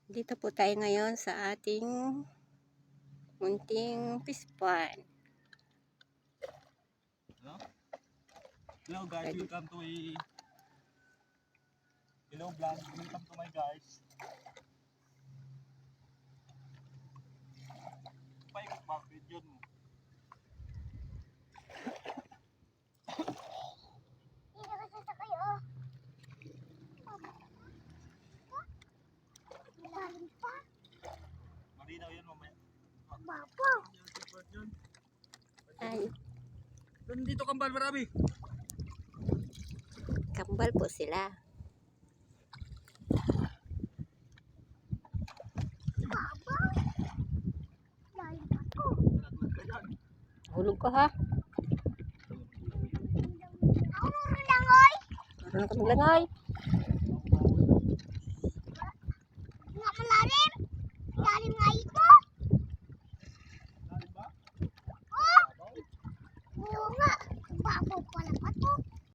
Dito po tayo ngayon sa ating munting fish pond. Hello guys, welcome to Hello vlog, welcome to my guys. Paikot mga video mo. Marinaw yan mamaya. Ay, Dito kambal marami. kambal po sila. Hulog ko ha. Marunong ka maglangoy.